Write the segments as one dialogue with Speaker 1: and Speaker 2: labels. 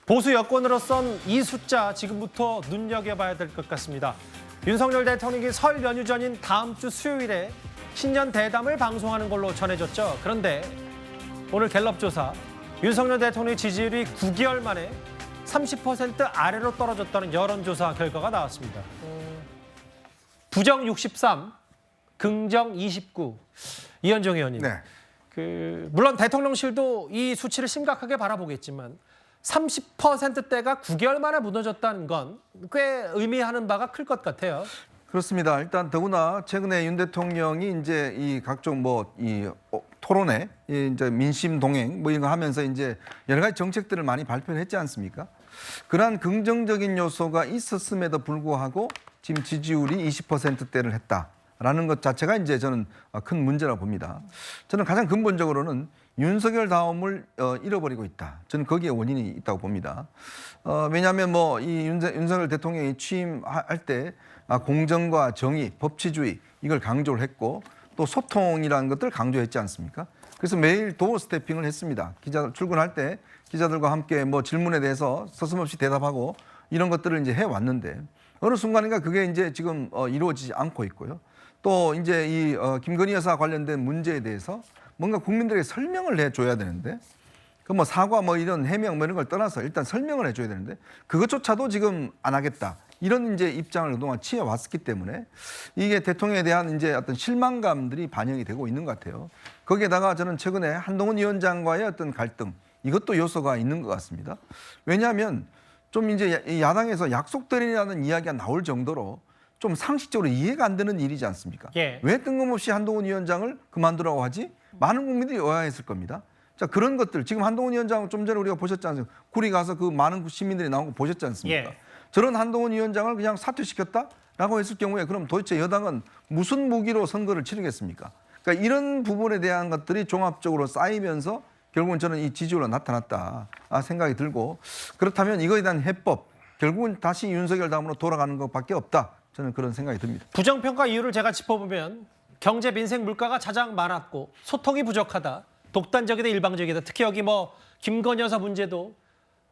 Speaker 1: 보수 여권으로선 이 숫자 지금부터 눈여겨봐야 될 것 같습니다. 윤석열 대통령이 설 연휴 전인 다음 주 수요일에 신년 대담을 방송하는 걸로 전해졌죠. 그런데 오늘 갤럽 조사 윤석열 대통령의 지지율이 9개월 만에 30% 아래로 떨어졌다는 여론조사 결과가 나왔습니다. 부정 63, 긍정 29. 이현정 의원님.
Speaker 2: 네.
Speaker 1: 물론 대통령실도 이 수치를 심각하게 바라보겠지만 30%대가 9개월 만에 무너졌다는 건 꽤 의미하는 바가 클 것 같아요.
Speaker 2: 그렇습니다. 일단 더구나 최근에 윤 대통령이 이제 이 각종 토론회, 이제 민심 동행 이런 거 하면서 이제 여러 가지 정책들을 많이 발표를 했지 않습니까? 그러한 긍정적인 요소가 있었음에도 불구하고 지금 지지율이 20%대를 했다라는 것 자체가 이제 저는 큰 문제라고 봅니다. 저는 가장 근본적으로는 윤석열 다음을 잃어버리고 있다. 저는 거기에 원인이 있다고 봅니다. 왜냐하면 이 윤석열 대통령이 취임할 때 공정과 정의, 법치주의 이걸 강조를 했고 또 소통이라는 것들을 강조했지 않습니까? 그래서 매일 도어 스태핑을 했습니다. 기자들 출근할 때 기자들과 함께 질문에 대해서 서슴없이 대답하고 이런 것들을 이제 해왔는데 어느 순간인가 그게 이제 지금 이루어지지 않고 있고요. 또 이제 이 김건희 여사 관련된 문제에 대해서 뭔가 국민들에게 설명을 해줘야 되는데 사과 이런 해명 이런 걸 떠나서 일단 설명을 해줘야 되는데 그것조차도 지금 안 하겠다. 이런 이제 입장을 그동안 취해왔기 때문에 이게 대통령에 대한 이제 어떤 실망감들이 반영이 되고 있는 것 같아요. 거기에다가 저는 최근에 한동훈 위원장과의 어떤 갈등 이것도 요소가 있는 것 같습니다. 왜냐하면 좀 이제 야당에서 약속들이라는 이야기가 나올 정도로 좀 상식적으로 이해가 안 되는 일이지 않습니까?
Speaker 1: 예.
Speaker 2: 왜 뜬금없이 한동훈 위원장을 그만두라고 하지? 많은 국민들이 의아했을 겁니다. 자, 그런 것들 지금 한동훈 위원장 좀 전에 우리가 보셨지 않습니까? 구리 가서 그 많은 시민들이 나온 거 보셨지 않습니까?
Speaker 1: 예.
Speaker 2: 저런 한동훈 위원장을 그냥 사퇴시켰다라고 했을 경우에 그럼 도대체 여당은 무슨 무기로 선거를 치르겠습니까? 그러니까 이런 부분에 대한 것들이 종합적으로 쌓이면서 결국은 저는 이 지지율로 나타났다 생각이 들고 그렇다면 이거에 대한 해법 결국은 다시 윤석열 다음으로 돌아가는 것밖에 없다. 저는 그런 생각이 듭니다.
Speaker 1: 부정평가 이유를 제가 짚어보면 경제, 민생, 물가가 가장 많았고 소통이 부족하다. 독단적이다, 일방적이다. 특히 여기 김건희 여사 문제도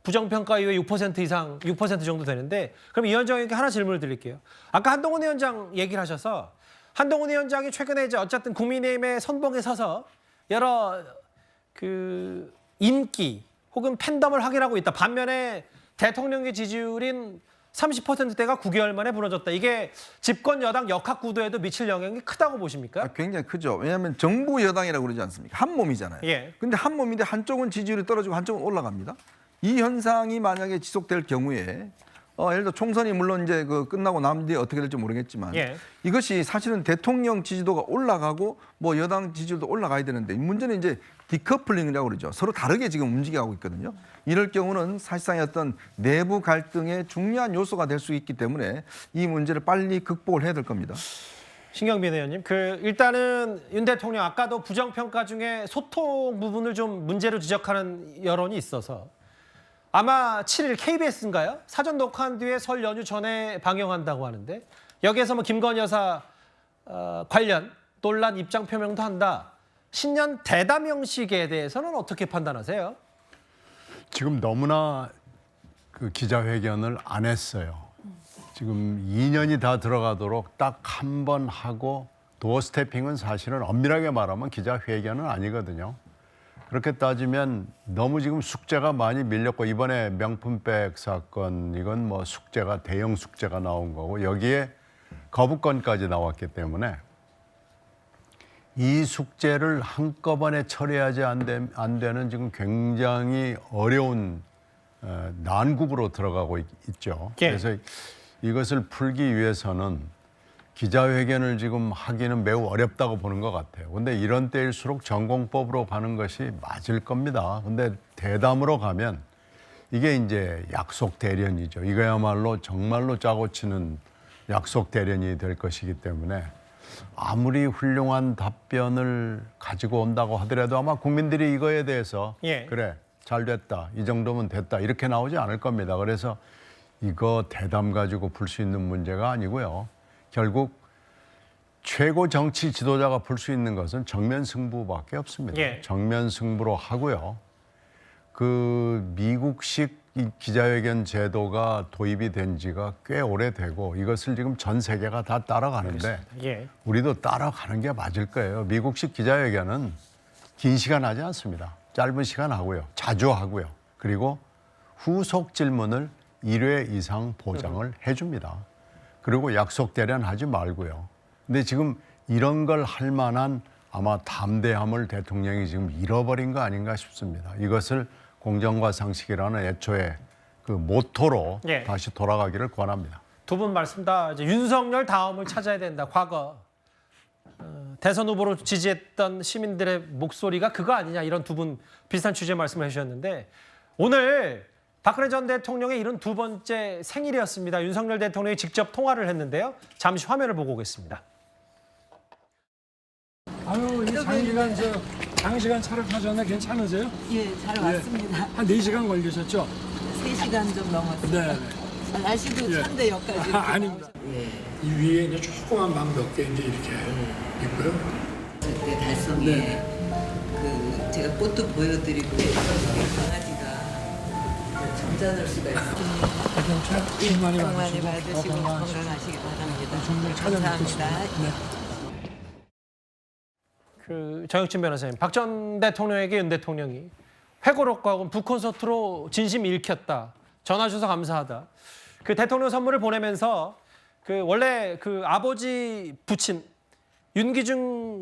Speaker 1: 부정평가 이후에 6% 이상, 6% 정도 되는데 그럼 이 위원장에게 하나 질문을 드릴게요. 아까 한동훈 위원장 얘기를 하셔서 한동훈 위원장이 최근에 이제 어쨌든 국민의힘의 선봉에 서서 여러 인기 혹은 팬덤을 확인하고 있다. 반면에 대통령의 지지율인 30%대가 9개월 만에 무너졌다. 이게 집권 여당 역학 구도에도 미칠 영향이 크다고 보십니까?
Speaker 2: 굉장히 크죠. 왜냐하면 정부 여당이라고 그러지 않습니까? 한 몸이잖아요.
Speaker 1: 예.
Speaker 2: 근데 한 몸인데 한쪽은 지지율이 떨어지고 한쪽은 올라갑니다. 이 현상이 만약에 지속될 경우에 예를 들어 총선이 물론 이제 끝나고 난 뒤에 어떻게 될지 모르겠지만
Speaker 1: 예.
Speaker 2: 이것이 사실은 대통령 지지도가 올라가고 여당 지지율도 올라가야 되는데 문제는 이제 디커플링이라고 그러죠. 서로 다르게 지금 움직여가고 있거든요. 이럴 경우는 사실상의 어떤 내부 갈등의 중요한 요소가 될 수 있기 때문에 이 문제를 빨리 극복을 해야 될 겁니다.
Speaker 1: 신경빈 의원님, 일단은 윤 대통령 아까도 부정평가 중에 소통 부분을 좀 문제로 지적하는 여론이 있어서 아마 7일 KBS인가요? 사전 녹화한 뒤에 설 연휴 전에 방영한다고 하는데 여기에서 김건희 여사 관련 논란 입장 표명도 한다. 신년 대담 형식에 대해서는 어떻게 판단하세요?
Speaker 3: 지금 너무나 기자회견을 안 했어요. 지금 2년이 다 들어가도록 딱 한 번 하고 도어 스태핑은 사실은 엄밀하게 말하면 기자회견은 아니거든요. 그렇게 따지면 너무 지금 숙제가 많이 밀렸고 이번에 명품백 사건 이건 숙제가 대형 숙제가 나온 거고 여기에 거부권까지 나왔기 때문에 이 숙제를 한꺼번에 처리하지 안 되는 지금 굉장히 어려운 난국으로 들어가고 있죠.
Speaker 1: 예.
Speaker 3: 그래서 이것을 풀기 위해서는 기자회견을 지금 하기는 매우 어렵다고 보는 것 같아요. 근데 이런 때일수록 전공법으로 가는 것이 맞을 겁니다. 근데 대담으로 가면 이게 이제 약속 대련이죠. 이거야말로 정말로 짜고 치는 약속 대련이 될 것이기 때문에 아무리 훌륭한 답변을 가지고 온다고 하더라도 아마 국민들이 이거에 대해서
Speaker 1: 예.
Speaker 3: 그래 잘 됐다 이 정도면 됐다 이렇게 나오지 않을 겁니다. 그래서 이거 대담 가지고 풀 수 있는 문제가 아니고요. 결국 최고 정치 지도자가 풀 수 있는 것은 정면 승부밖에 없습니다.
Speaker 1: 예.
Speaker 3: 정면 승부로 하고요. 미국식 이 기자회견 제도가 도입이 된 지가 꽤 오래되고 이것을 지금 전 세계가 다 따라가는데
Speaker 1: 예.
Speaker 3: 우리도 따라가는 게 맞을 거예요. 미국식 기자회견은 긴 시간 하지 않습니다. 짧은 시간 하고요. 자주 하고요. 그리고 후속 질문을 1회 이상 보장을 해줍니다. 그리고 약속 대련하지 말고요. 근데 지금 이런 걸 할 만한 아마 담대함을 대통령이 지금 잃어버린 거 아닌가 싶습니다. 이것을 공정과 상식이라는 애초에 그 모토로
Speaker 1: 예.
Speaker 3: 다시 돌아가기를 권합니다.
Speaker 1: 두 분 말씀 다 이제 윤석열 다음을 찾아야 된다. 과거 대선 후보로 지지했던 시민들의 목소리가 그거 아니냐 이런 두 분 비슷한 취지의 말씀을 해주셨는데 오늘 박근혜 전 대통령의 72번째 생일이었습니다. 윤석열 대통령이 직접 통화를 했는데요. 잠시 화면을 보고 오겠습니다.
Speaker 4: 아유, 이 장시간 차를 타셨네. 괜찮으세요?
Speaker 5: 예, 잘 왔습니다.
Speaker 4: 한 4시간 걸리셨죠?
Speaker 5: 3시간 좀 넘었어요.
Speaker 4: 네.
Speaker 5: 날씨도
Speaker 4: 예.
Speaker 5: 찬데 여기까지.
Speaker 4: 아닙니다.
Speaker 5: 예.
Speaker 4: 이 위에 이제 조그만 방 몇 개 이제 이렇게 있고요.
Speaker 5: 그때 달성에 그 제가 꽃도 보여드리고 강아지가 점잖을 수가 있어요.
Speaker 4: 자동차 수고 많이
Speaker 5: 복
Speaker 4: 받으시고
Speaker 5: 많이 받으시고
Speaker 4: 건강하시고
Speaker 5: 건강하시기 바랍니다.
Speaker 4: 종종 찾아뵙겠습니다.
Speaker 5: 감사합니다.
Speaker 4: 네.
Speaker 1: 그 정혁진 변호사님, 박 전 대통령에게 윤 대통령이 회고록과 북콘서트로 진심 읽혔다. 전화 주셔서 감사하다. 그 대통령 선물을 보내면서 그 원래 그 아버지 부친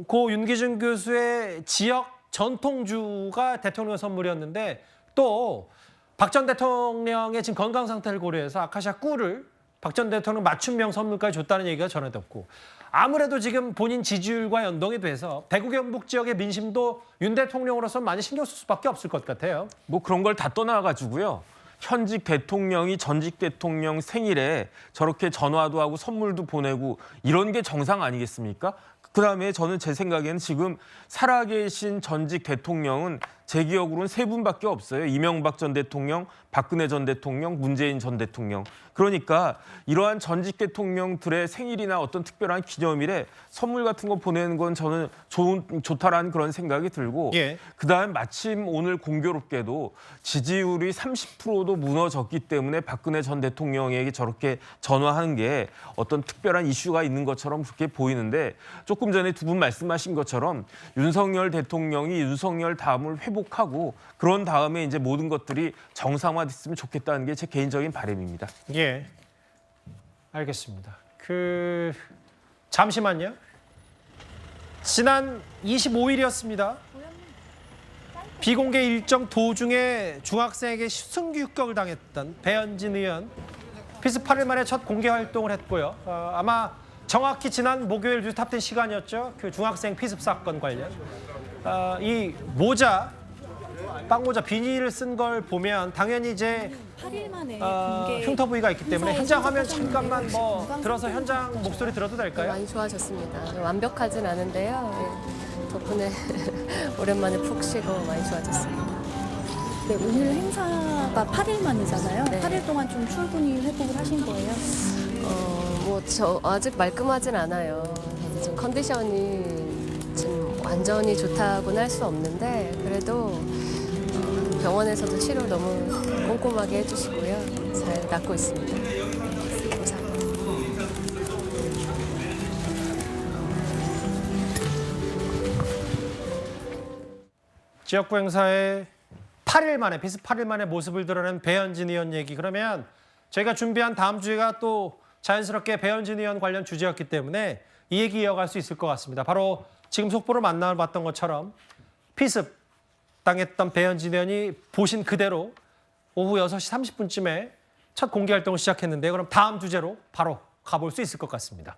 Speaker 1: 고 윤기준 교수의 지역 전통주가 대통령 선물이었는데 또 박 전 대통령의 지금 건강 상태를 고려해서 아카시아 꿀을 박 전 대통령 맞춤형 선물까지 줬다는 얘기가 전해졌고 아무래도 지금 본인 지지율과 연동이 돼서 대구 경북 지역의 민심도 윤 대통령으로서 많이 신경 쓸 수밖에 없을 것 같아요.
Speaker 6: 뭐 그런 걸 다 떠나가지고요. 현직 대통령이 전직 대통령 생일에 저렇게 전화도 하고 선물도 보내고 이런 게 정상 아니겠습니까? 그다음에 저는 제 생각에는 지금 살아계신 전직 대통령은 제 기억으로는 3분밖에 없어요. 이명박 전 대통령, 박근혜 전 대통령, 문재인 전 대통령. 그러니까 이러한 전직 대통령들의 생일이나 어떤 특별한 기념일에 선물 같은 거 보내는 건 저는 좋다라는 그런 생각이 들고
Speaker 1: 예.
Speaker 6: 그다음 마침 오늘 공교롭게도 지지율이 30%도 무너졌기 때문에 박근혜 전 대통령에게 저렇게 전화하는 게 어떤 특별한 이슈가 있는 것처럼 그렇게 보이는데 조금 전에 두 분 말씀하신 것처럼 윤석열 대통령이 윤석열 다음을 회복하고 그런 다음에 이제 모든 것들이 정상화됐으면 좋겠다는 게 제 개인적인 바람입니다.
Speaker 1: 예, 알겠습니다. 잠시만요. 지난 25일이었습니다. 비공개 일정 도중에 중학생에게 승규격을 당했던 배현진 의원 피스 8일 만에 첫 공개 활동을 했고요. 아마 정확히 지난 목요일 뉴스탑10 시간이었죠. 그 중학생 피습 사건 관련. 이 모자, 빵모자 비닐을 쓴 걸 보면 당연히 이제
Speaker 7: 8일 만에 공개
Speaker 1: 흉터 부위가 있기 때문에
Speaker 7: 행사에
Speaker 1: 현장 화면
Speaker 7: 참석하셨는데
Speaker 1: 잠깐만 뭐
Speaker 7: 건강
Speaker 1: 들어서 현장 목소리 들어도 될까요?
Speaker 8: 많이 좋아졌습니다. 완벽하진 않은데요. 예, 덕분에 오랜만에 푹 쉬고 많이 좋아졌습니다.
Speaker 7: 네, 오늘 행사가 8일 만이잖아요.
Speaker 8: 네.
Speaker 7: 8일 동안 좀 충분히 회복을 하신 거예요?
Speaker 8: 저 아직 말끔하진 않아요. 지금 컨디션이 지금 완전히 좋다고는 할 수 없는데 그래도 병원에서도 치료 너무 꼼꼼하게 해주시고요. 잘 낫고 있습니다. 감사합니다.
Speaker 1: 지역구 행사에 8일 만에 비스 8일 만에 모습을 드러낸 배현진 의원 얘기. 그러면 저희가 준비한 다음 주가 또 자연스럽게 배현진 의원 관련 주제였기 때문에 이 얘기 이어갈 수 있을 것 같습니다. 바로 지금 속보를 만나봤던 것처럼 피습 당했던 배현진 의원이 보신 그대로 오후 6시 30분쯤에 첫 공개 활동을 시작했는데요. 그럼 다음 주제로 바로 가볼 수 있을 것 같습니다.